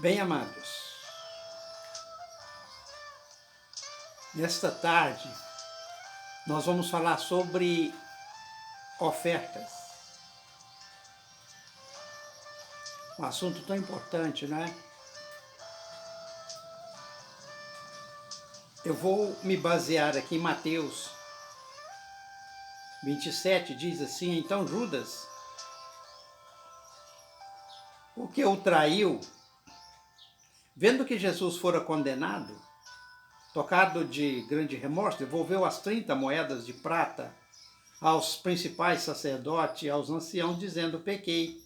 Bem, amados, nesta tarde nós vamos falar sobre ofertas. Um assunto tão importante, né? Eu vou me basear aqui em Mateus 27, diz assim: então Judas, o que o traiu, vendo que Jesus fora condenado, tocado de grande remorso, devolveu as 30 moedas de prata aos principais sacerdotes e aos anciãos, dizendo: pequei,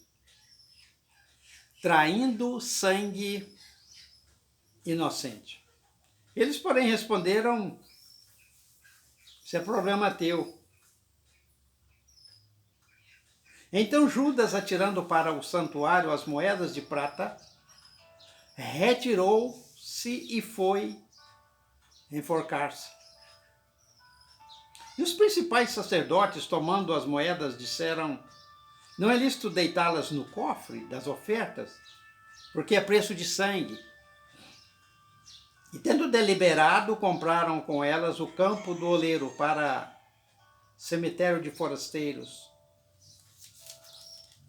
traindo sangue inocente. Eles, porém, responderam: isso é problema teu. Então Judas, atirando para o santuário as moedas de prata, retirou-se e foi enforcar-se. E os principais sacerdotes, tomando as moedas, disseram: não é lícito deitá-las no cofre das ofertas, porque é preço de sangue. E tendo deliberado, compraram com elas o campo do oleiro para cemitério de forasteiros.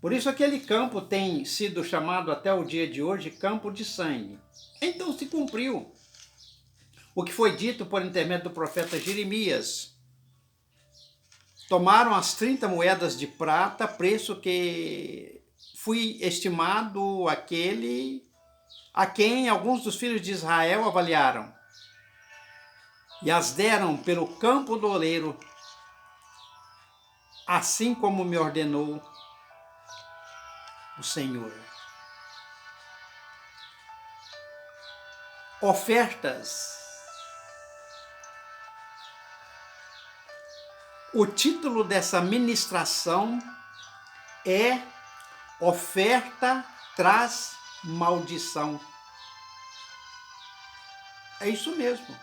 Por isso aquele campo tem sido chamado até o dia de hoje campo de sangue. Então se cumpriu o que foi dito por intermédio do profeta Jeremias. Tomaram as 30 moedas de prata, preço que foi estimado aquele a quem alguns dos filhos de Israel avaliaram, e as deram pelo campo do oleiro, assim como me ordenou o Senhor. Ofertas. O título dessa ministração é Oferta traz maldição. É isso mesmo.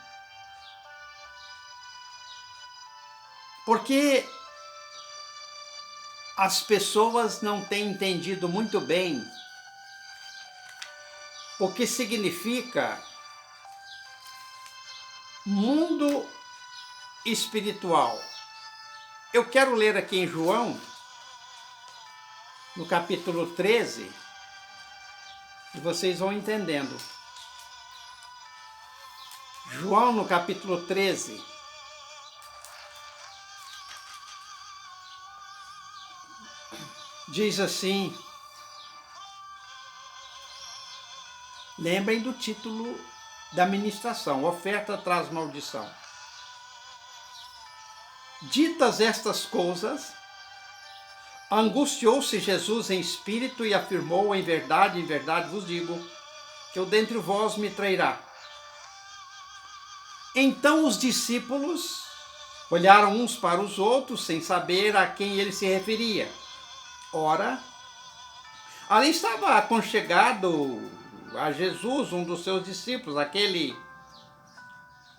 Porque as pessoas não têm entendido muito bem o que significa mundo espiritual. Eu quero ler aqui em João, no capítulo 13, e vocês vão entendendo. João, no capítulo 13, diz assim, lembrem do título da ministração, Oferta traz maldição. Ditas estas coisas, angustiou-se Jesus em espírito e afirmou: em verdade vos digo, que o dentre vós me trairá. Então os discípulos olharam uns para os outros, sem saber a quem ele se referia. Ora, ali estava aconchegado a Jesus um dos seus discípulos, aquele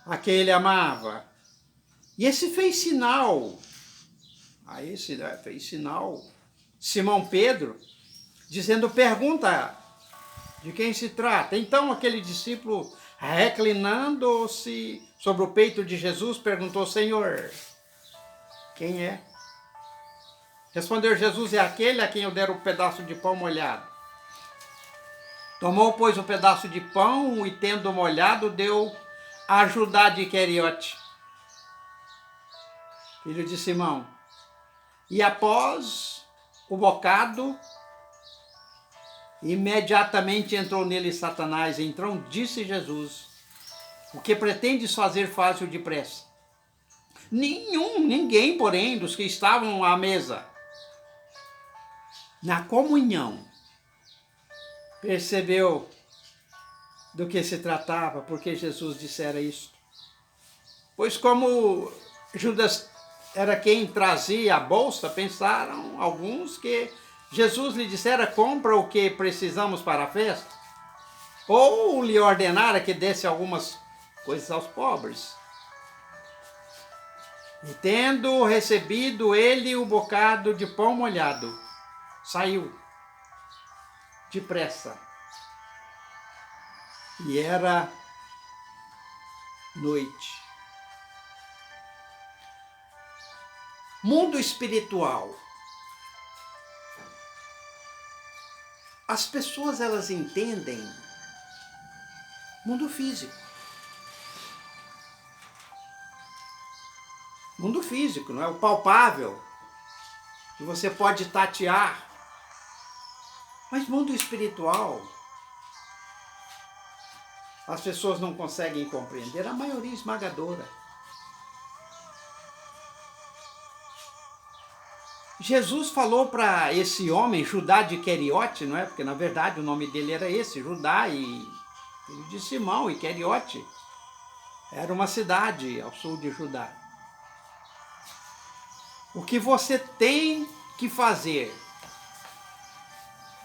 a quem ele amava. E esse fez sinal, Simão Pedro, dizendo: pergunta de quem se trata. Então aquele discípulo, reclinando-se sobre o peito de Jesus, perguntou: Senhor, quem é? Respondeu Jesus: é aquele a quem eu der o pedaço de pão molhado. Tomou, pois, o pedaço de pão e, tendo molhado, deu a Judá de Iscariote, filho de Simão. E após o bocado, imediatamente entrou nele Satanás. Então disse Jesus: o que pretendes fazer, faze-o depressa. Ninguém, porém, dos que estavam à mesa, na comunhão, percebeu do que se tratava, porque Jesus dissera isso. Pois como Judas era quem trazia a bolsa, pensaram alguns que Jesus lhe dissera: compra o que precisamos para a festa, ou lhe ordenara que desse algumas coisas aos pobres. E tendo recebido ele o bocado de pão molhado, saiu depressa e era noite. Mundo espiritual. As pessoas, elas entendem mundo físico. Mundo físico, não é? O palpável, que você pode tatear. Mas mundo espiritual, as pessoas não conseguem compreender, a maioria esmagadora. Jesus falou para esse homem, Judá de Queriote, não é? Porque na verdade o nome dele era esse, Judá, e filho de Simão, e Queriote era uma cidade ao sul de Judá. O que você tem que fazer,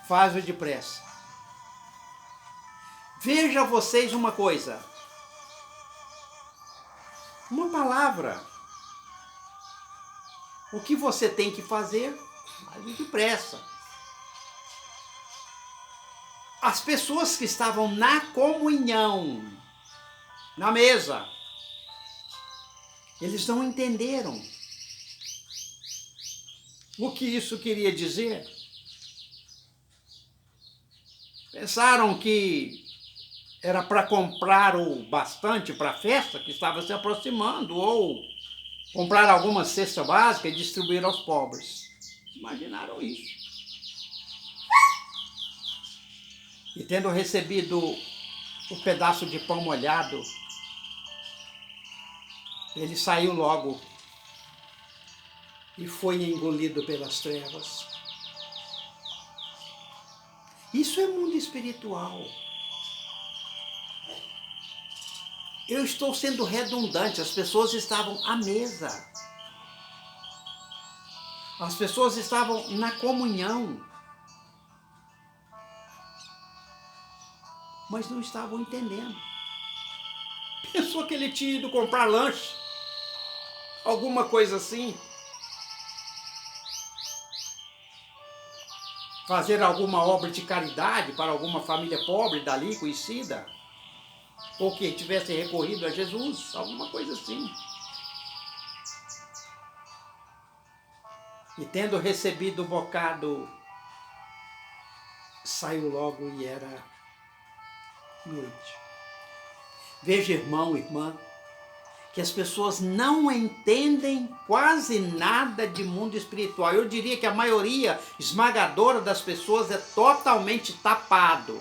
faz-o depressa. Veja vocês uma coisa, uma palavra. O que você tem que fazer, faz-o depressa. As pessoas que estavam na comunhão, na mesa, eles não entenderam o que isso queria dizer. Pensaram que era para comprar o bastante para a festa que estava se aproximando, ou comprar alguma cesta básica e distribuir aos pobres. Imaginaram isso. E tendo recebido o pedaço de pão molhado, ele saiu logo e foi engolido pelas trevas. Isso é mundo espiritual. Eu estou sendo redundante, as pessoas estavam à mesa. As pessoas estavam na comunhão. Mas não estavam entendendo. Pensou que ele tinha ido comprar lanche, alguma coisa assim. Fazer alguma obra de caridade para alguma família pobre dali, conhecida. Ou que tivesse recorrido a Jesus, alguma coisa assim. E tendo recebido o bocado, saiu logo e era noite. Veja, irmão, irmã, que as pessoas não entendem quase nada de mundo espiritual. Eu diria que a maioria esmagadora das pessoas é totalmente tapado.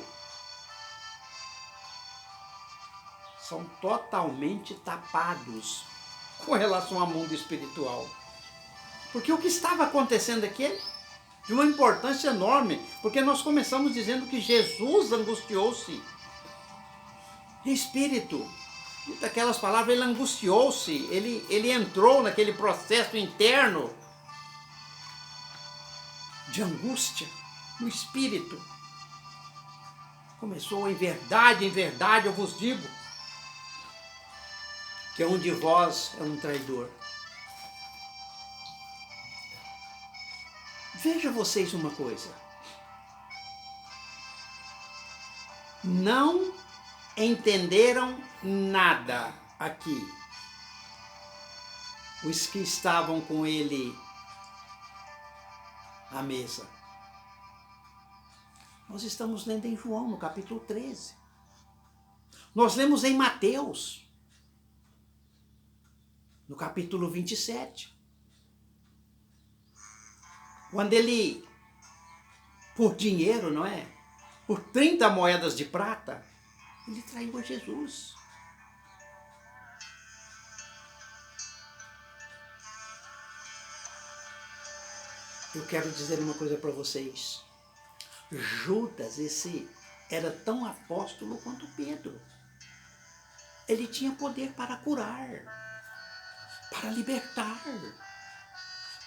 São totalmente tapados com relação ao mundo espiritual. Porque o que estava acontecendo aqui é de uma importância enorme, porque nós começamos dizendo que Jesus angustiou-se em espírito. Daquelas palavras, ele angustiou-se, ele entrou naquele processo interno de angústia no espírito. Começou, em verdade eu vos digo, que um de vós é um traidor. Veja vocês uma coisa. Não entenderam nada aqui. Os que estavam com ele à mesa. Nós estamos lendo em João, no capítulo 13. Nós lemos em Mateus, no capítulo 27. Quando ele, por dinheiro, não é? Por 30 moedas de prata, ele traiu a Jesus. Eu quero dizer uma coisa para vocês. Judas, esse era tão apóstolo quanto Pedro. Ele tinha poder para curar, para libertar,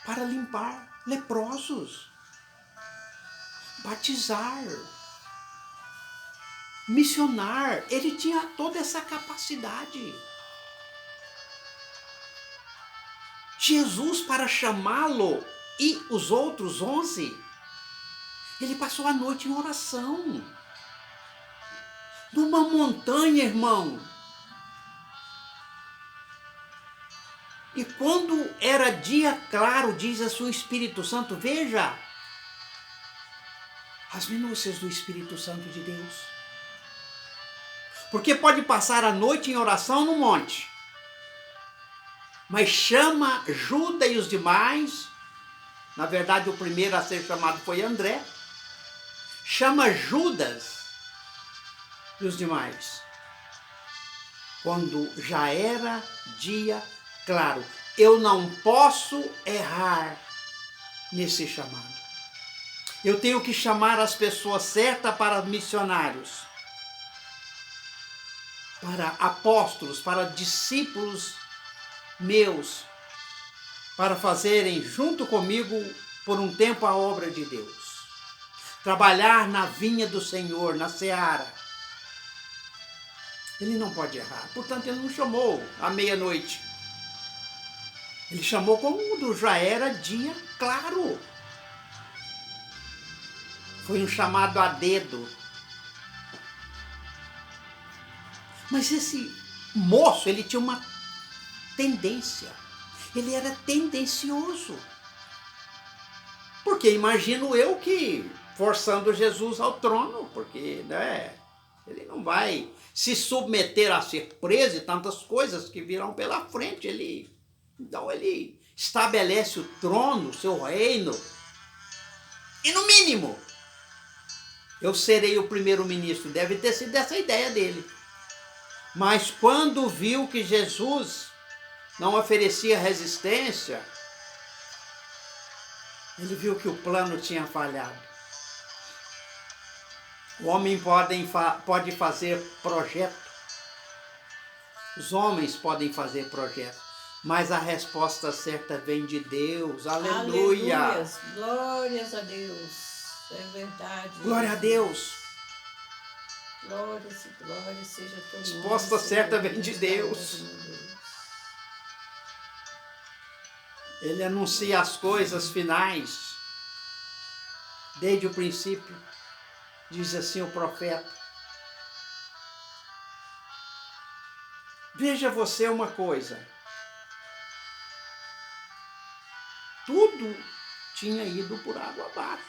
para limpar leprosos, batizar, missionar. Ele tinha toda essa capacidade. Jesus, para chamá-lo e os outros 11, ele passou a noite em oração. numa montanha, irmão. E quando era dia claro, diz assim o Espírito Santo, veja as minúcias do Espírito Santo de Deus. Porque pode passar a noite em oração no monte, mas chama Judas e os demais, na verdade o primeiro a ser chamado foi André, chama Judas e os demais, quando já era dia claro. Eu não posso errar nesse chamado. Eu tenho que chamar as pessoas certas para missionários, para apóstolos, para discípulos meus, para fazerem junto comigo por um tempo a obra de Deus. Trabalhar na vinha do Senhor, na seara. Ele não pode errar. Portanto, ele não chamou à meia-noite. Ele chamou quando já era dia claro. Foi um chamado a dedo. Mas esse moço, ele tinha uma tendência. Ele era tendencioso. Porque imagino eu que forçando Jesus ao trono, porque né, ele não vai se submeter a ser preso e tantas coisas que virão pela frente. Então ele estabelece o trono, o seu reino. E no mínimo, eu serei o primeiro-ministro. Deve ter sido essa a ideia dele. Mas quando viu que Jesus não oferecia resistência, ele viu que o plano tinha falhado. O homem pode fazer projeto. Os homens podem fazer projeto. Mas a resposta certa vem de Deus. Aleluia! Aleluias. Glórias a Deus. É verdade. Glória a Deus! Glórias e glórias seja teu nome. Resposta certa vem de Deus. Ele anuncia as coisas finais. Desde o princípio. Diz assim o profeta. Veja você uma coisa. Tudo tinha ido por água abaixo.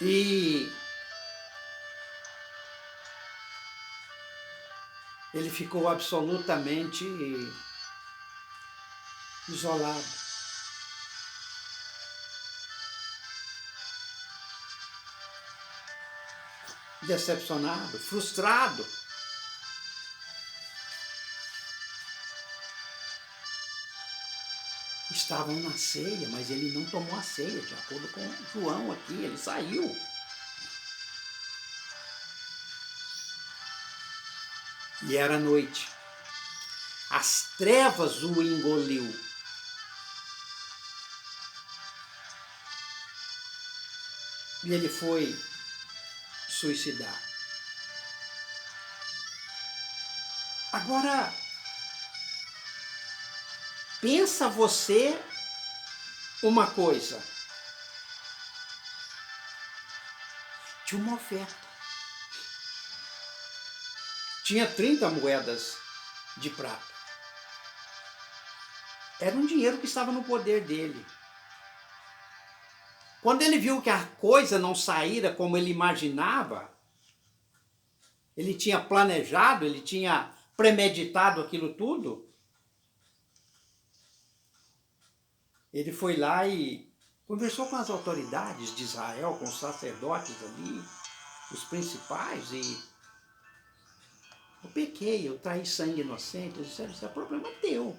E ele ficou absolutamente isolado. Decepcionado, frustrado. Estavam na ceia, mas ele não tomou a ceia, de acordo com João aqui, ele saiu. E era noite. As trevas o engoliu. E ele foi suicidar. Agora, pensa você uma coisa. Tinha uma oferta. Tinha 30 moedas de prata. Era um dinheiro que estava no poder dele. Quando ele viu que a coisa não saíra como ele imaginava, ele tinha planejado, ele tinha premeditado aquilo tudo, ele foi lá e conversou com as autoridades de Israel, com os sacerdotes ali, os principais, e eu pequei, eu traí sangue inocente. Eles disseram, isso é problema teu.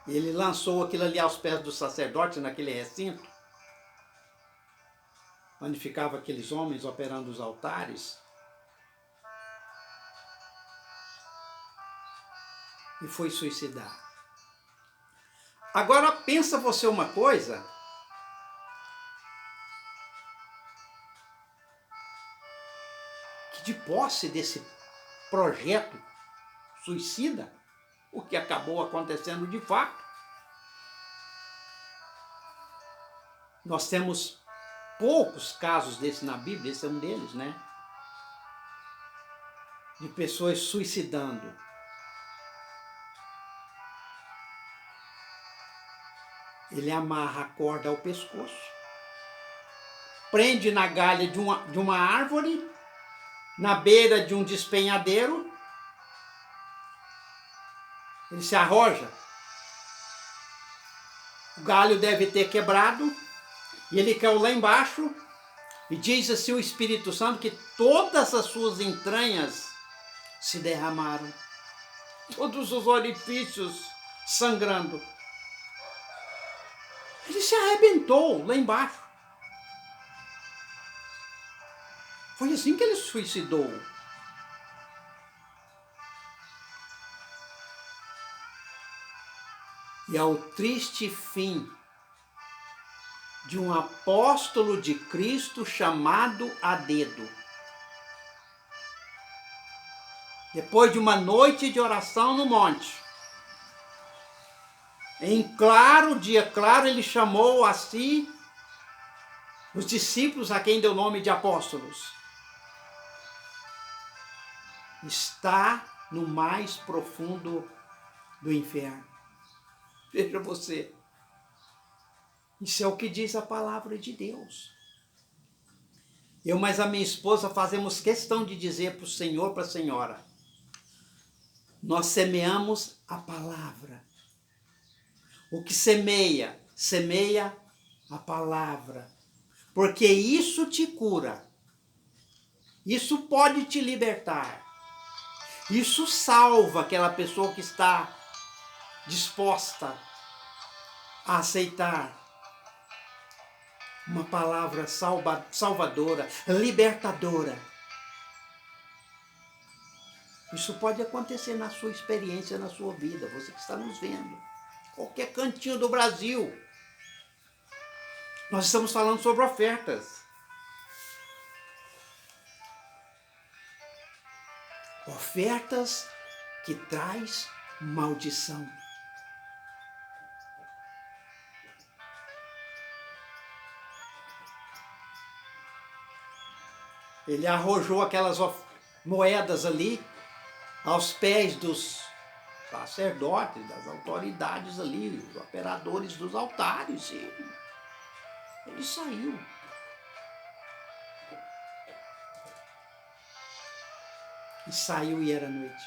Ele lançou aquilo ali aos pés do sacerdote, naquele recinto, onde ficavam aqueles homens operando os altares. E foi suicidar. Agora pensa você uma coisa. Que de posse desse projeto suicida, o que acabou acontecendo de fato, Nós temos poucos casos desses na Bíblia, esse é um deles, né? De pessoas suicidando. Ele amarra a corda ao pescoço, prende na galha de uma árvore, na beira de um despenhadeiro, ele se arroja. O galho deve ter quebrado, e ele caiu lá embaixo, e diz assim o Espírito Santo que todas as suas entranhas se derramaram, todos os orifícios sangrando. Ele se arrebentou lá embaixo. Foi assim que ele se suicidou. E ao triste fim de um apóstolo de Cristo chamado a dedo. Depois de uma noite de oração no monte, em claro, dia claro, ele chamou a si os discípulos a quem deu o nome de apóstolos. Está no mais profundo do inferno. Veja você. Isso é o que diz a palavra de Deus. Eu mais a minha esposa fazemos questão de dizer para o Senhor, para a senhora, nós semeamos a palavra. O que semeia, semeia a palavra. Porque isso te cura. Isso pode te libertar. Isso salva aquela pessoa que está disposta a aceitar uma palavra salvadora, libertadora. Isso pode acontecer na sua experiência, na sua vida, você que está nos vendo. Qualquer cantinho do Brasil. Nós estamos falando sobre ofertas. Ofertas que traz maldição. Ele arrojou aquelas moedas ali aos pés dos sacerdotes, das autoridades ali, os operadores dos altares. E ele saiu. E saiu e era noite.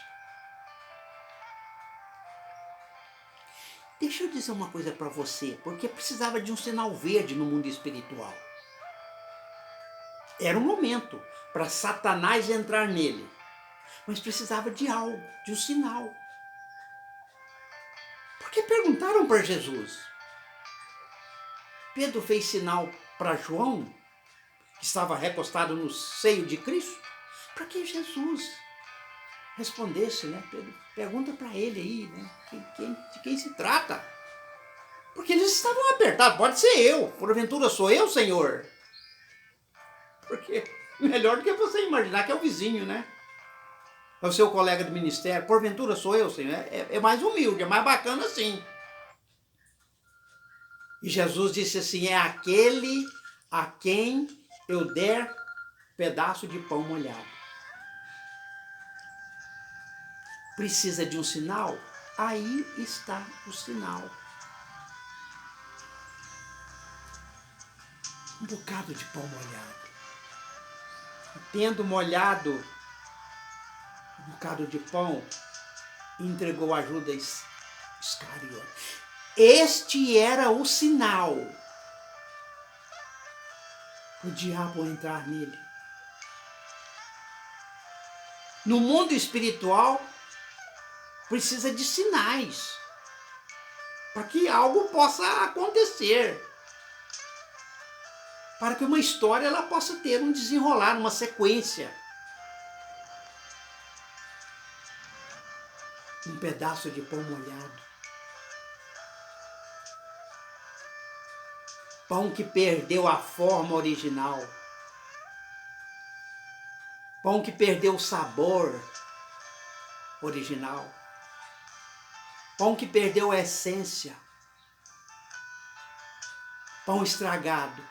Deixa eu dizer uma coisa para você, porque precisava de um sinal verde no mundo espiritual. Era um momento para Satanás entrar nele, mas precisava de algo, de um sinal. Porque perguntaram para Jesus. Pedro fez sinal para João, que estava recostado no seio de Cristo, para que Jesus respondesse, né? Pedro, pergunta para ele aí, né? De quem se trata? Porque eles estavam apertados, pode ser eu, porventura sou eu, Senhor. Porque melhor do que você imaginar que é o vizinho, né? É o seu colega de ministério, porventura sou eu, Senhor. É mais humilde, é mais bacana assim. E Jesus disse assim, é aquele a quem eu der pedaço de pão molhado. Precisa de um sinal? Aí está o sinal. Um bocado de pão molhado. Tendo molhado um bocado de pão, entregou a Judas Iscariote. Este era o sinal para o diabo entrar nele. No mundo espiritual, precisa de sinais para que algo possa acontecer. Para que uma história ela possa ter um desenrolar, uma sequência. Um pedaço de pão molhado. Pão que perdeu a forma original. Pão que perdeu o sabor original. Pão que perdeu a essência. pão estragado.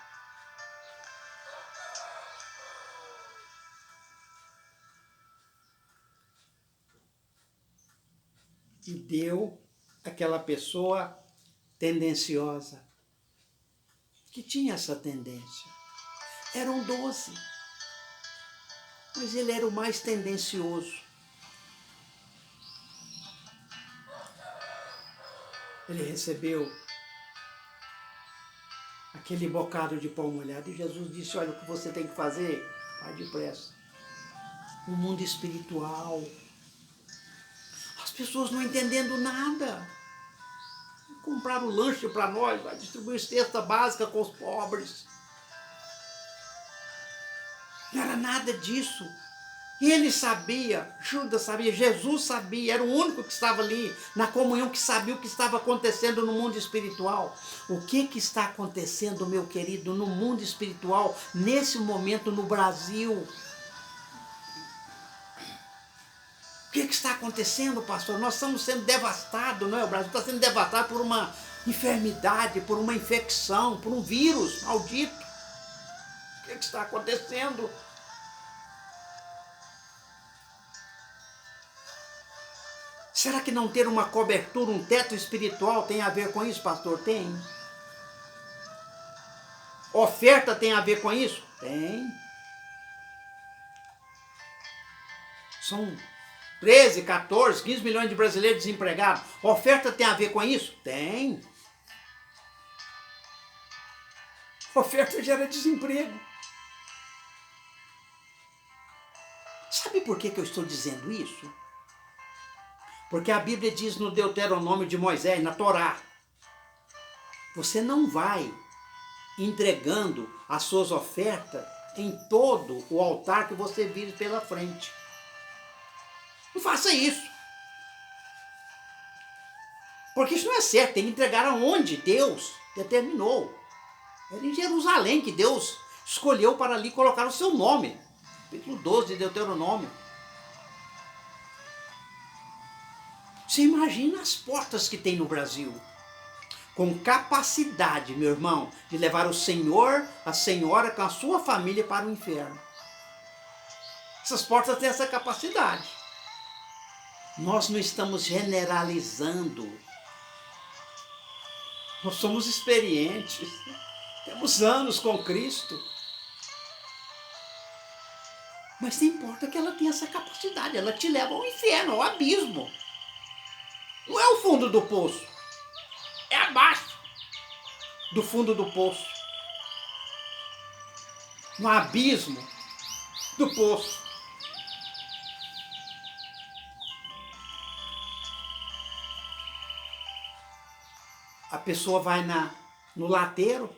E deu aquela pessoa tendenciosa, que tinha essa tendência. Eram 12, mas ele era o mais tendencioso. Ele recebeu aquele bocado de pão molhado e Jesus disse, olha, o que você tem que fazer, vai depressa. No mundo espiritual, as pessoas não entendendo nada. Compraram lanche para nós, vai distribuir cesta básica com os pobres. Não era nada disso. Ele sabia, Judas sabia, Jesus sabia, era o único que estava ali na comunhão, que sabia o que estava acontecendo no mundo espiritual. O que está acontecendo, meu querido, no mundo espiritual, nesse momento no Brasil? O que está acontecendo, pastor? Nós estamos sendo devastados, não é? O Brasil está sendo devastado por uma enfermidade, por uma infecção, por um vírus maldito. O que está acontecendo? Será que não ter uma cobertura, um teto espiritual tem a ver com isso, pastor? Tem. Oferta tem a ver com isso? Tem. São 13, 14, 15 milhões de brasileiros desempregados. Oferta tem a ver com isso? Tem. Oferta gera desemprego. Sabe por que eu estou dizendo isso? Porque a Bíblia diz no Deuteronômio de Moisés, na Torá, você não vai entregando as suas ofertas em todo o altar que você vire pela frente. Não faça isso. Porque isso não é certo, tem que entregar aonde Deus determinou. Era em Jerusalém que Deus escolheu para ali colocar o seu nome. Capítulo 12 de Deuteronômio. Você imagina as portas que tem no Brasil, com capacidade, meu irmão, de levar o senhor, a senhora com a sua família para o inferno. Essas portas têm essa capacidade. Nós não estamos generalizando. Nós somos experientes. Temos anos com Cristo. Mas não importa que ela tenha essa capacidade, ela te leva ao inferno, ao abismo. Não é o fundo do poço, é abaixo do fundo do poço. No abismo do poço. A pessoa vai no lateiro,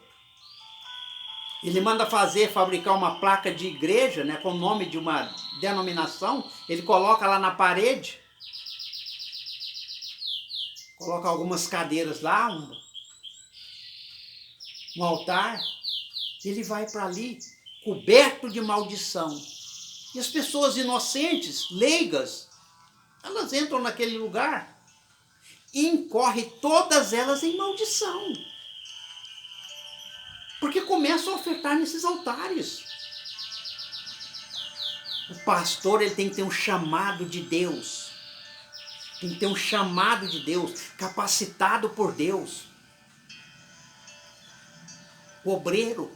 ele manda fabricar uma placa de igreja, né, com o nome de uma denominação, ele coloca lá na parede, coloca algumas cadeiras lá, um altar, ele vai para ali coberto de maldição. E as pessoas inocentes, leigas, elas entram naquele lugar e incorrem todas elas em maldição. Porque começam a ofertar nesses altares. O pastor, ele tem que ter um chamado de Deus. Tem que ter um chamado de Deus, capacitado por Deus. O obreiro.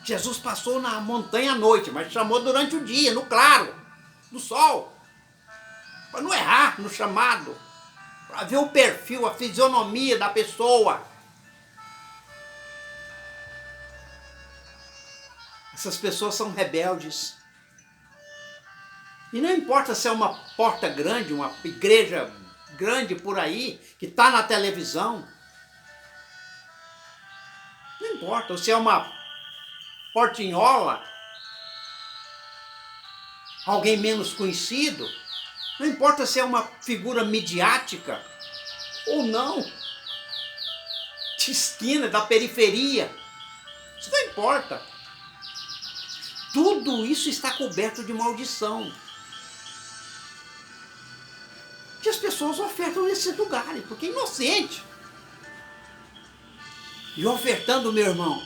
Jesus passou na montanha à noite, mas chamou durante o dia, no claro, no sol. Para não errar no chamado. Para ver o perfil, a fisionomia da pessoa. Essas pessoas são rebeldes. E não importa se é uma porta grande, uma igreja grande por aí, que está na televisão. Não importa, ou se é uma portinhola, alguém menos conhecido. Não importa se é uma figura midiática ou não. De esquina, da periferia. Isso não importa. Tudo isso está coberto de maldição. Que as pessoas ofertam nesses lugares, porque é inocente. E ofertando, meu irmão,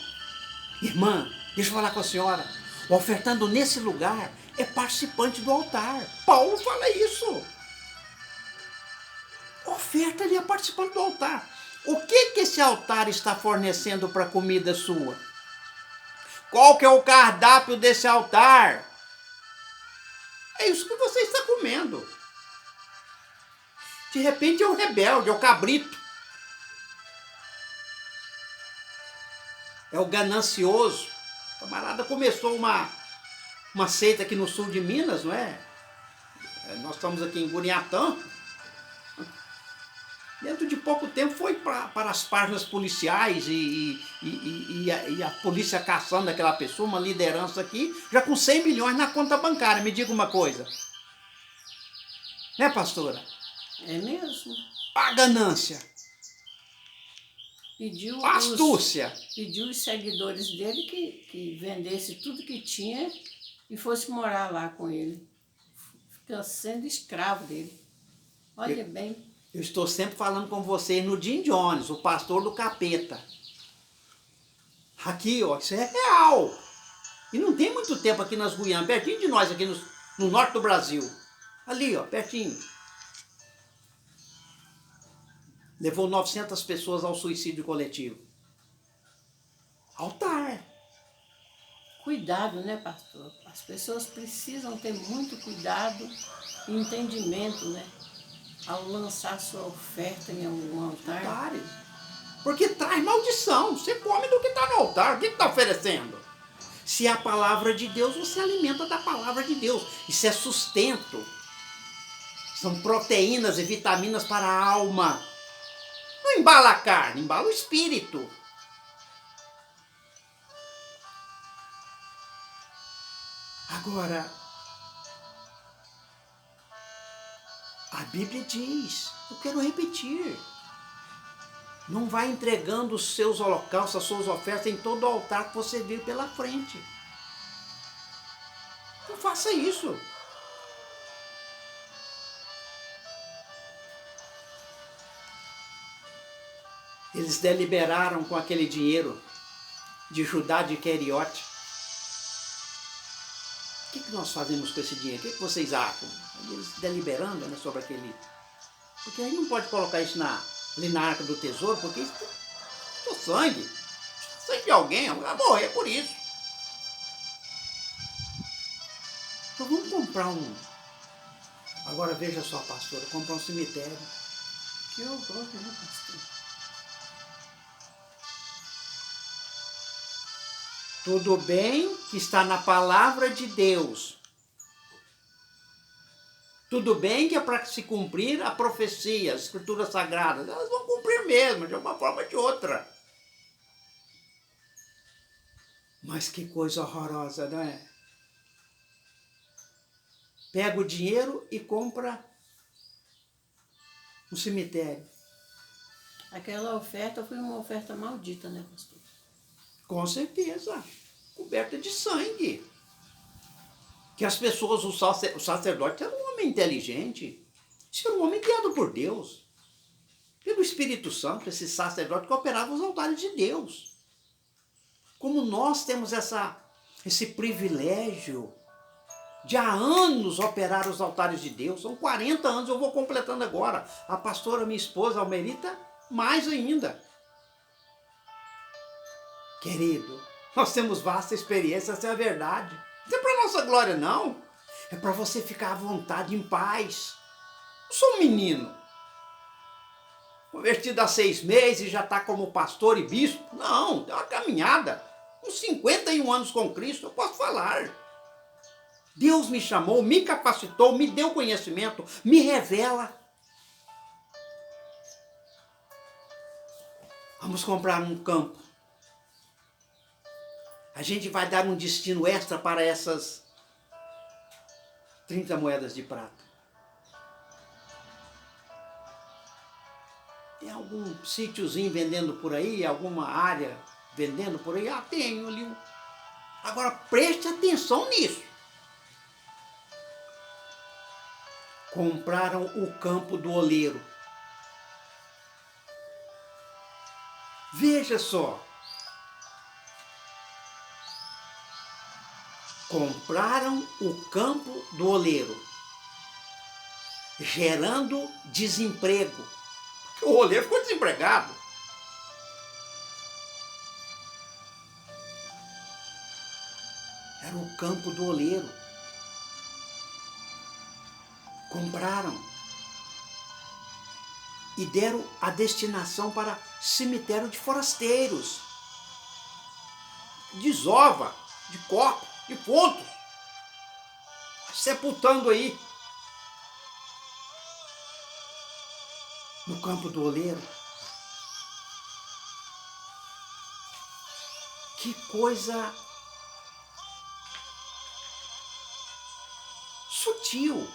irmã, deixa eu falar com a senhora, ofertando nesse lugar é participante do altar. Paulo fala isso. Oferta ali é participante do altar. O que esse altar está fornecendo para a comida sua? Qual que é o cardápio desse altar? É isso que você está comendo. De repente é o rebelde, é o cabrito. É o ganancioso. O camarada começou uma seita aqui no sul de Minas, não é? Nós estamos aqui em Guriatã. Dentro de pouco tempo foi para as páginas policiais e a polícia caçando aquela pessoa, uma liderança aqui, já com 100 milhões na conta bancária. Me diga uma coisa. Né, pastora? É mesmo. A ganância. Pediu A astúcia. Pediu os seguidores dele que vendesse tudo que tinha e fosse morar lá com ele. Fica sendo escravo dele. Olha bem. Eu estou sempre falando com vocês no Jim Jones, o pastor do capeta. Aqui, ó, isso é real. E não tem muito tempo aqui nas Guianas, pertinho de nós, aqui no norte do Brasil. Ali, ó, pertinho. Levou 900 pessoas ao suicídio coletivo. Altar. Cuidado, né, pastor? As pessoas precisam ter muito cuidado e entendimento, né? Ao lançar sua oferta em algum altar. Altares. Porque traz maldição. Você come do que está no altar. O que está oferecendo? Se é a palavra de Deus, você alimenta da palavra de Deus. Isso é sustento. São proteínas e vitaminas para a alma. Não embala a carne, embala o espírito. Agora, a Bíblia diz, eu quero repetir, não vai entregando os seus holocaustos, as suas ofertas em todo o altar que você vir pela frente. Não faça isso. Eles deliberaram com aquele dinheiro de Judá de Queriote. O que nós fazemos com esse dinheiro? O que vocês acham? Eles deliberando, né, sobre aquele... Porque a gente não pode colocar isso ali na arca do tesouro, porque isso é sangue. Sangue de alguém vai morrer por isso. Então vamos comprar um... Agora veja só, pastora, comprar um cemitério. Que horror, né, pastor? Tudo bem que está na palavra de Deus. Tudo bem que é para se cumprir a profecia, as escrituras sagradas. Elas vão cumprir mesmo, de uma forma ou de outra. Mas que coisa horrorosa, não é? Pega o dinheiro e compra um cemitério. Aquela oferta foi uma oferta maldita, né, pastor? Com certeza. Coberta de sangue. Que as pessoas, o sacerdote era um homem inteligente. Isso era um homem criado por Deus. Pelo Espírito Santo, esse sacerdote que operava os altares de Deus. Como nós temos esse privilégio de há anos operar os altares de Deus. São 40 anos, eu vou completando agora. A pastora, minha esposa, Almerita, mais ainda. Querido, nós temos vasta experiência, essa é a verdade. Não é para nossa glória, não. É para você ficar à vontade, em paz. Eu sou um menino. Convertido há 6 meses e já está como pastor e bispo. Não, é uma caminhada. Uns 51 anos com Cristo, eu posso falar. Deus me chamou, me capacitou, me deu conhecimento, me revela. Vamos comprar um campo. A gente vai dar um destino extra para essas 30 moedas de prata. Tem algum sítiozinho vendendo por aí? Alguma área vendendo por aí? Ah, tenho ali. Agora preste atenção nisso. Compraram o campo do oleiro. Veja só. Compraram o campo do oleiro, gerando desemprego. Porque o oleiro ficou desempregado. Era o campo do oleiro. Compraram e deram a destinação para cemitério de forasteiros. Desova, de corpos, de pontos, sepultando aí no campo do oleiro. Que coisa sutil,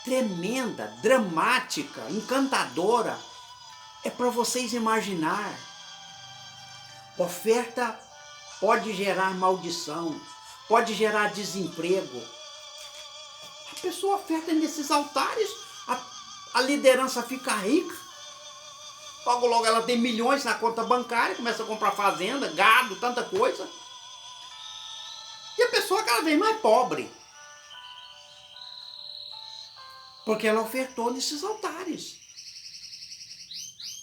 tremenda, dramática, encantadora. É para vocês imaginar. Oferta pode gerar maldição, pode gerar desemprego. A pessoa oferta nesses altares, a liderança fica rica. Logo, logo ela tem milhões na conta bancária, começa a comprar fazenda, gado, tanta coisa. E a pessoa cada vez mais pobre. Porque ela ofertou nesses altares.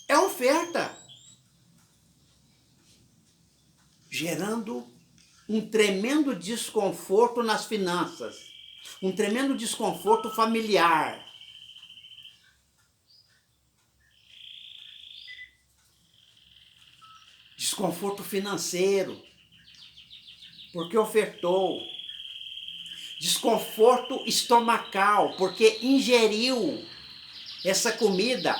É oferta. Gerando um tremendo desconforto nas finanças. Um tremendo desconforto familiar. Desconforto financeiro. Porque ofertou. Desconforto estomacal, porque ingeriu essa comida.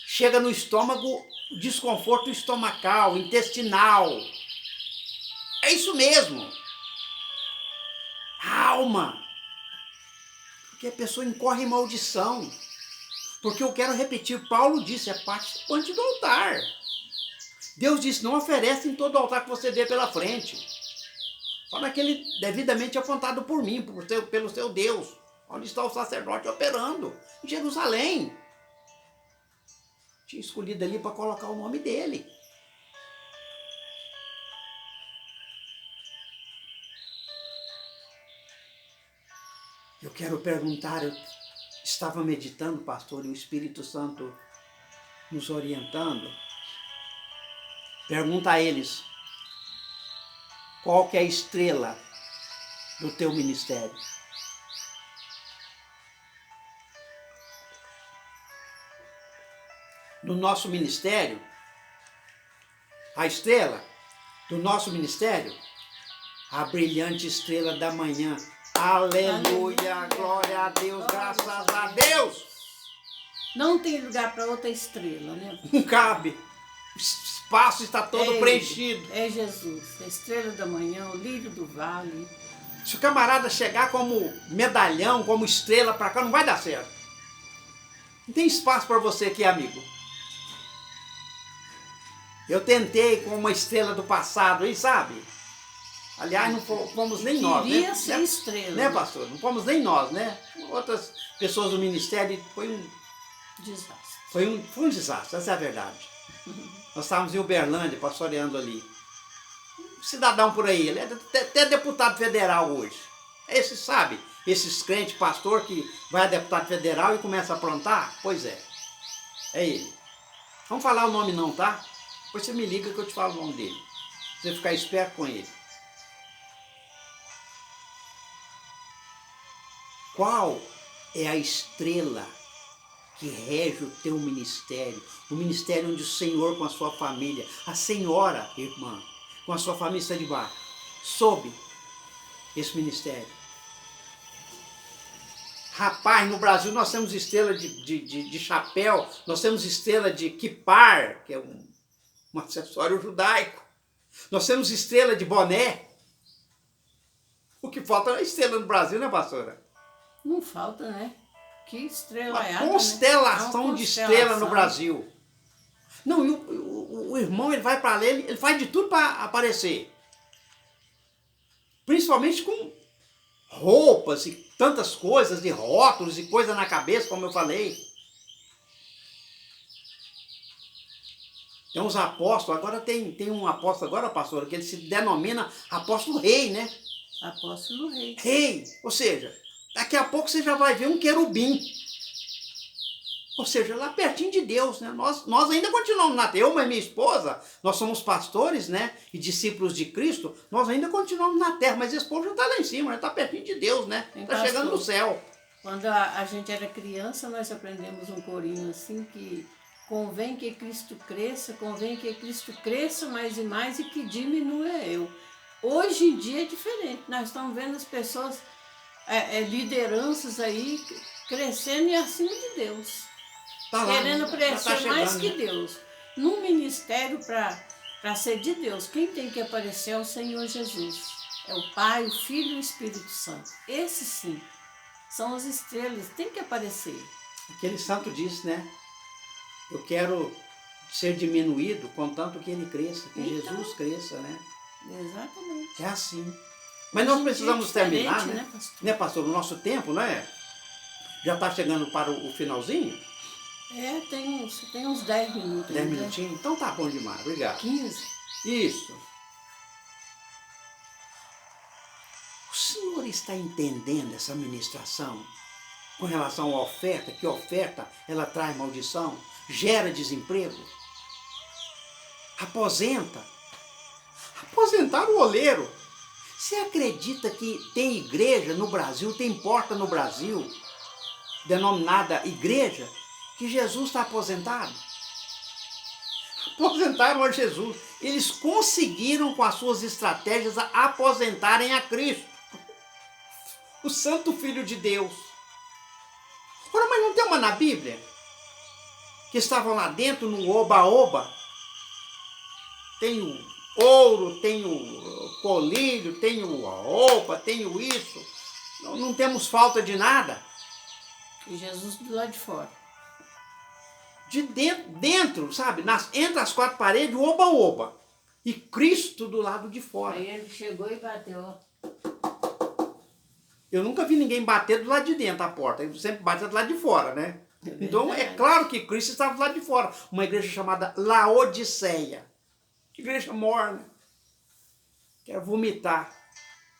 Chega no estômago, desconforto estomacal, intestinal. É isso mesmo. A alma. Porque a pessoa incorre em maldição. Porque eu quero repetir, Paulo disse, é participante do altar. Deus disse, não oferece em todo altar que você vê pela frente. Só naquele devidamente apontado por mim, pelo seu Deus. Onde está o sacerdote operando? Em Jerusalém. Tinha escolhido ali para colocar o nome dele. Eu quero perguntar, eu estava meditando, pastor, e o Espírito Santo nos orientando. Pergunta a eles. Qual que é a estrela do teu ministério? No nosso ministério, a estrela do nosso ministério, a brilhante estrela da manhã. Aleluia, glória a Deus, graças a Deus. Não tem lugar para outra estrela, né? Não cabe. O espaço está todo preenchido. É Jesus, a estrela da manhã, o lírio do vale. Se o camarada chegar como medalhão, como estrela para cá, não vai dar certo. Não tem espaço para você aqui, amigo. Eu tentei com uma estrela do passado, aí sabe? Aliás, não fomos nem nós, né? Queria ser estrela. Né, pastor? Não fomos nem nós, né? Outras pessoas do ministério, foi um desastre. Foi um desastre, essa é a verdade. Nós estávamos em Uberlândia, pastoreando ali. Um cidadão por aí, ele é até deputado federal hoje. Esse, sabe, esses crentes, pastor que vai a deputado federal e começa a aprontar? Pois é, é ele. Vamos falar o nome não, tá? Depois você me liga que eu te falo o nome dele. Você ficar esperto com ele. Qual é a estrela que rege o teu ministério? O ministério onde o Senhor com a sua família, a senhora, irmã, com a sua família está debaixo, sob esse ministério. Rapaz, no Brasil nós temos estrela de chapéu, nós temos estrela de kipar, que é um acessório judaico. Nós temos estrela de boné. O que falta é estrela no Brasil, né, pastora? Não falta, né? Que estrela uma constelação, né? De estrela no Brasil. Não, e o irmão, ele vai para ali, ele faz de tudo para aparecer. Principalmente com roupas e tantas coisas, e rótulos e coisa na cabeça, como eu falei. Tem uns apóstolos, agora tem um apóstolo agora, pastor, que ele se denomina apóstolo rei, né? Apóstolo rei. Rei, ou seja, daqui a pouco você já vai ver um querubim. Ou seja, lá pertinho de Deus, né? Nós ainda continuamos na terra. Eu e minha esposa, nós somos pastores, né? E discípulos de Cristo, nós ainda continuamos na terra, mas esse povo já está lá em cima, já está pertinho de Deus, né? Está chegando no céu. Quando a gente era criança, nós aprendemos um corinho assim que convém que Cristo cresça mais e mais e que diminua eu. Hoje em dia é diferente, nós estamos vendo as pessoas, lideranças aí crescendo e acima de Deus. Tá lá, querendo crescer tá chegando, mais que né? Deus. No ministério, para ser de Deus, quem tem que aparecer é o Senhor Jesus. É o Pai, o Filho e o Espírito Santo. Esses sim, são as estrelas, tem que aparecer. Aquele santo disse, né? Eu quero ser diminuído, contanto que ele cresça, que Então, Jesus cresça, né? Exatamente. É assim. Mas nós precisamos terminar, né? Pastor? Né, pastor? O nosso tempo, né? Já está chegando para o finalzinho? Tem uns 10 minutos. 10 minutinhos? Então tá bom demais, obrigado. 15. Isso. O senhor está entendendo essa ministração com relação à oferta? Que oferta ela traz maldição, gera desemprego, aposenta. Aposentar o oleiro. Você acredita que tem igreja no Brasil, tem porta no Brasil, denominada igreja, que Jesus está aposentado? Aposentaram a Jesus. Eles conseguiram, com as suas estratégias, aposentarem a Cristo, o Santo Filho de Deus. Ora, mas não tem uma na Bíblia? Que estavam lá dentro no oba-oba. Tem o ouro, tem o colírio, tem a roupa, tem o isso. Não temos falta de nada. E Jesus do lado de fora. De dentro, sabe? Entre as quatro paredes, o oba-oba. E Cristo do lado de fora. Aí ele chegou e bateu. Eu nunca vi ninguém bater do lado de dentro a porta. Ele sempre bate do lado de fora, né? Então é claro que Cristo estava do lado de fora. Uma igreja chamada Laodiceia. Igreja morna. Quer vomitar.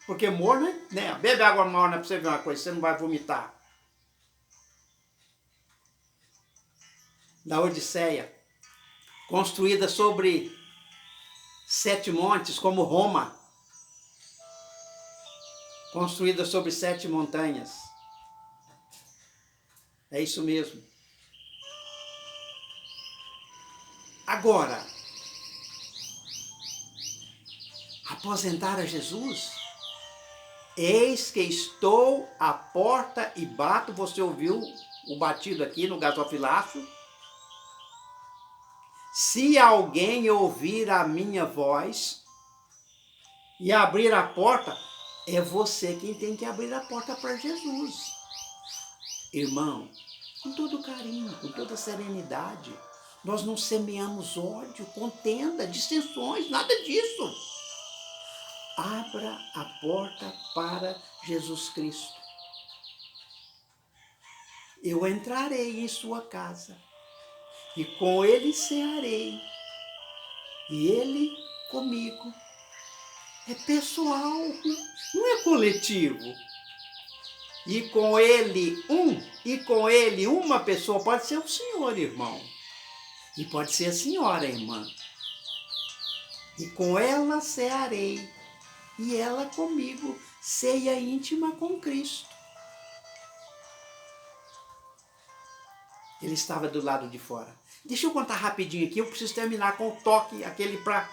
Porque morna, né? Bebe água morna para você ver uma coisa, você não vai vomitar. Laodiceia, construída sobre 7 montes, como Roma. Construída sobre 7 montanhas. É isso mesmo. Agora, aposentar a Jesus? Eis que estou à porta e bato. Você ouviu o batido aqui no gasofilaço? Se alguém ouvir a minha voz e abrir a porta, é você quem tem que abrir a porta para Jesus. Irmão, com todo carinho, com toda serenidade, nós não semeamos ódio, contenda, dissensões, nada disso. Abra a porta para Jesus Cristo. Eu entrarei em sua casa e com ele cearei, e ele comigo. É pessoal, não é coletivo. E com ele uma pessoa, pode ser o senhor, irmão, e pode ser a senhora, irmã. E com ela cearei, e ela comigo, ceia íntima com Cristo. Ele estava do lado de fora. Deixa eu contar rapidinho aqui, eu preciso terminar com o toque, aquele para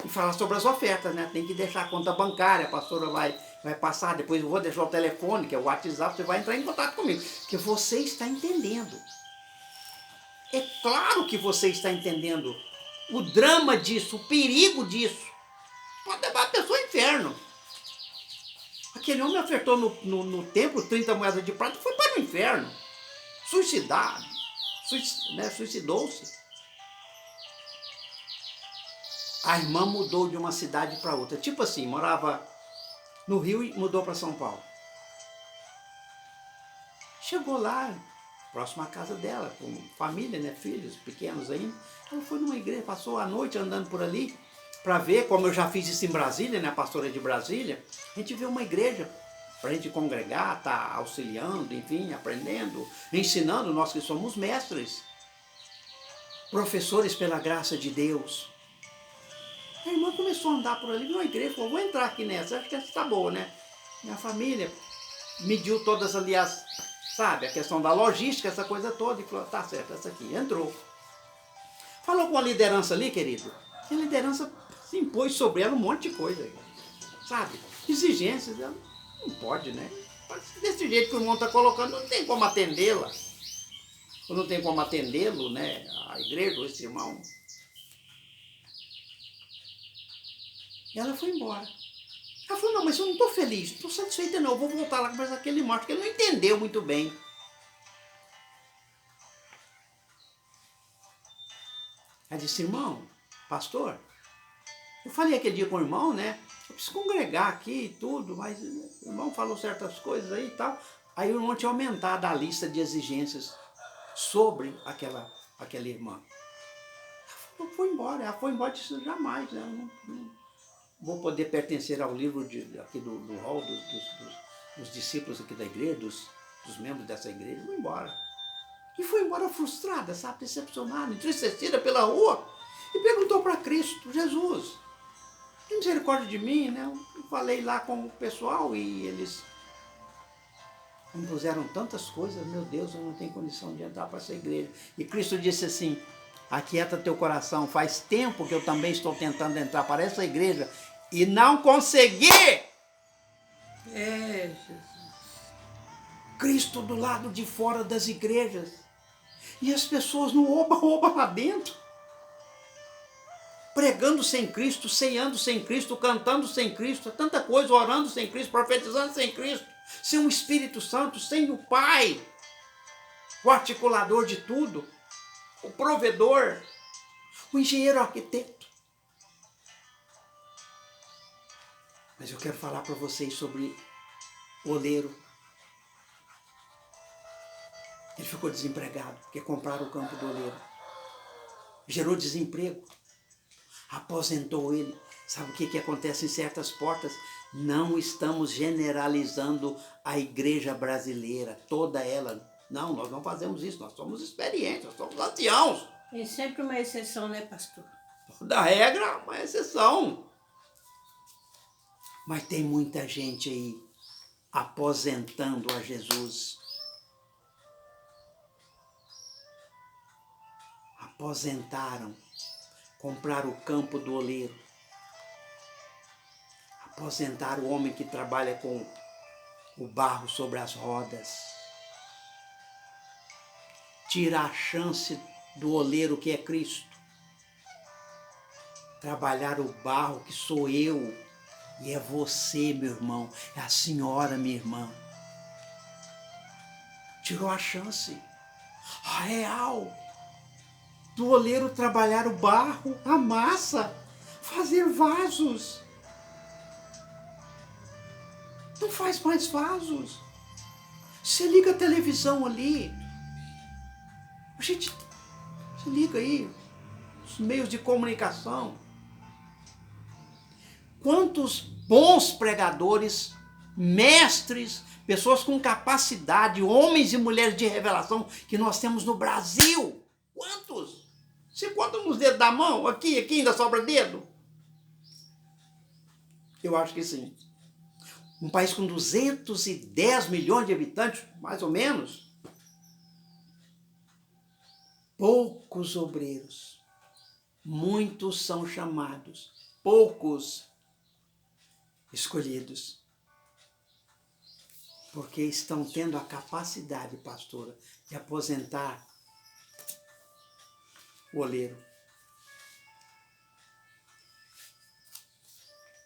falar sobre as ofertas, né? Tem que deixar a conta bancária, a pastora vai passar, depois eu vou deixar o telefone, que é o WhatsApp, você vai entrar em contato comigo, porque você está entendendo. É claro que você está entendendo o drama disso, o perigo disso. Pode levar a pessoa ao inferno. Aquele homem ofertou no templo 30 moedas de prata e foi para o inferno. Suicidado. Suicidou-se. A irmã mudou de uma cidade para outra. Tipo assim, morava no Rio e mudou para São Paulo. Chegou lá, próximo à casa dela, com família, né, filhos pequenos ainda. Ela foi numa igreja, passou a noite andando por ali, para ver, como eu já fiz isso em Brasília, né, a pastora de Brasília, a gente vê uma igreja para a gente congregar, tá auxiliando, enfim, aprendendo, ensinando, nós que somos mestres, professores pela graça de Deus. A irmã começou a andar por ali, viu uma igreja, falou, vou entrar aqui nessa, acho que essa está boa, né? Minha família mediu todas ali sabe, a questão da logística, essa coisa toda, e falou, tá certo, essa aqui, entrou. Falou com a liderança ali, querido, e a liderança se impôs sobre ela um monte de coisa, sabe? Exigências, ela não pode, né? Desse jeito que o irmão está colocando, não tem como atendê-la. Ou não tem como atendê-lo, né? A igreja, ou esse irmão. E ela foi embora. Ela falou, não, mas eu não estou feliz, não estou satisfeita não, eu vou voltar lá conversar com aquele irmão, porque ele não entendeu muito bem. Ela disse, irmão, pastor, eu falei aquele dia com o irmão, né? Eu preciso congregar aqui e tudo, mas o irmão falou certas coisas aí e tal. Aí o irmão tinha aumentado a lista de exigências sobre aquela irmã. Ela foi embora, disse, jamais, né? Eu não vou poder pertencer ao livro aqui do hall dos discípulos aqui da igreja, dos membros dessa igreja, vou embora. E foi embora frustrada, sabe, decepcionada, entristecida pela rua, e perguntou para Cristo, Jesus, tem misericórdia de mim, né? Eu falei lá com o pessoal e eles me puseram tantas coisas, meu Deus, eu não tenho condição de entrar para essa igreja. E Cristo disse assim, aquieta teu coração, faz tempo que eu também estou tentando entrar para essa igreja e não consegui. Jesus. Cristo do lado de fora das igrejas. E as pessoas no oba-oba lá dentro. Pregando sem Cristo, ceando sem Cristo, cantando sem Cristo, tanta coisa, orando sem Cristo, profetizando sem Cristo, sem o Espírito Santo, sem o Pai, o articulador de tudo, o provedor, o engenheiro arquiteto. Mas eu quero falar para vocês sobre o oleiro. Ele ficou desempregado, porque compraram o campo do oleiro. Gerou desemprego. Aposentou ele. Sabe o que acontece em certas portas? Não estamos generalizando a igreja brasileira, toda ela. Não, nós não fazemos isso, nós somos experientes, nós somos anciãos. Tem sempre uma exceção, né, pastor? Da regra, uma exceção. Mas tem muita gente aí aposentando a Jesus. Aposentaram, compraram o campo do oleiro. Aposentaram o homem que trabalha com o barro sobre as rodas. Tira a chance do oleiro que é Cristo. Trabalhar o barro que sou eu e é você, meu irmão, é a senhora, minha irmã. Tirou a chance, a real, do oleiro trabalhar o barro, a massa, fazer vasos. Não faz mais vasos. Você liga a televisão ali. Gente, você liga aí, os meios de comunicação. Quantos bons pregadores, mestres, pessoas com capacidade, homens e mulheres de revelação que nós temos no Brasil. Quantos? Você conta nos dedos da mão? Aqui ainda sobra dedo? Eu acho que sim. Um país com 210 milhões de habitantes, mais ou menos. Poucos obreiros. Muitos são chamados. Poucos escolhidos. Porque estão tendo a capacidade, pastora, de aposentar o oleiro.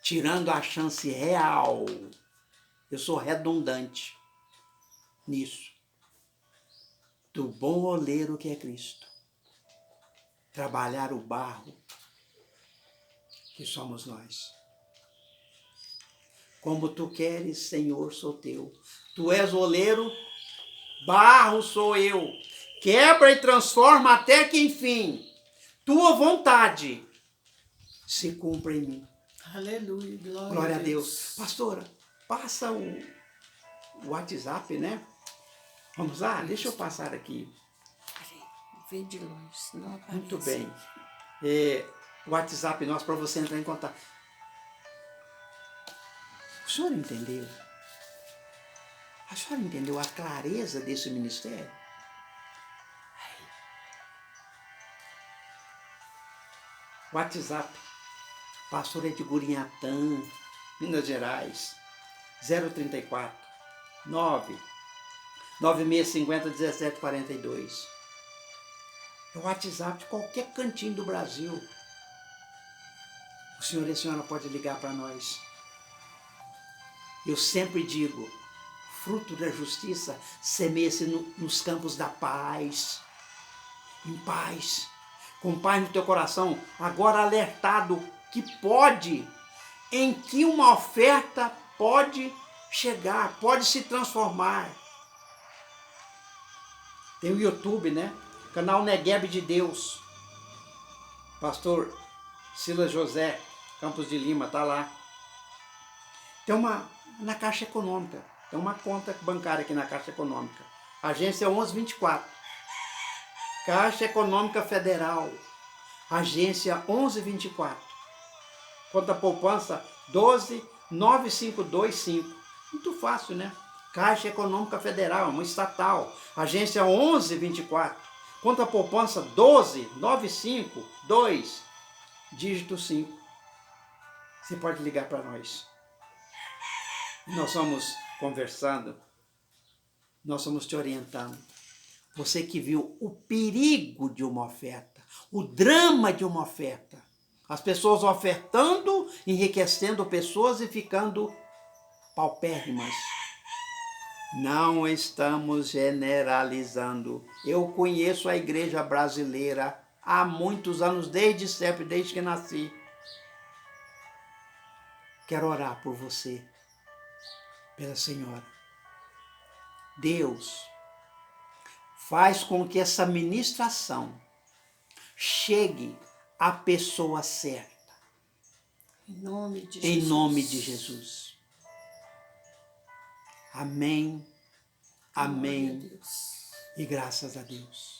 Tirando a chance real. Eu sou redundante nisso. Do bom oleiro que é Cristo. Trabalhar o barro que somos nós. Como tu queres, Senhor, sou teu. Tu és o oleiro, barro sou eu. Quebra e transforma até que, enfim, tua vontade se cumpra em mim. Aleluia, Glória a Deus. Pastora, passa o WhatsApp, né? Vamos lá? Deixa eu passar aqui. Peraí, vê de longe, senão aparece. Muito bem. O WhatsApp nosso para você entrar em contato. O senhor entendeu? A senhora entendeu a clareza desse ministério? WhatsApp, pastor Edgurinhatã, Minas Gerais, 034 9650 1742. É o WhatsApp de qualquer cantinho do Brasil. O senhor e a senhora pode ligar para nós. Eu sempre digo, fruto da justiça semeia-se nos campos da paz. Em paz. Com paz no teu coração, agora alertado que pode, em que uma oferta pode chegar, pode se transformar. Tem o YouTube, né? Canal Negueb de Deus. Pastor Silas José, Campos de Lima, tá lá. Tem na Caixa Econômica, tem uma conta bancária aqui na Caixa Econômica. Agência 1124. Caixa Econômica Federal. Agência 1124. Conta poupança 129525. Muito fácil, né? Caixa Econômica Federal, uma estatal. Agência 1124. Conta poupança 12952, dígito 5. Você pode ligar para nós. Nós vamos conversando, nós vamos te orientando. Você que viu o perigo de uma oferta, o drama de uma oferta. As pessoas ofertando, enriquecendo pessoas e ficando paupérrimas. Não estamos generalizando. Eu conheço a igreja brasileira há muitos anos, desde sempre, desde que nasci. Quero orar por você, pela senhora. Deus, faz com que essa ministração chegue à pessoa certa. Em nome de Em Jesus. nome de Jesus. Amém, amém e graças a Deus.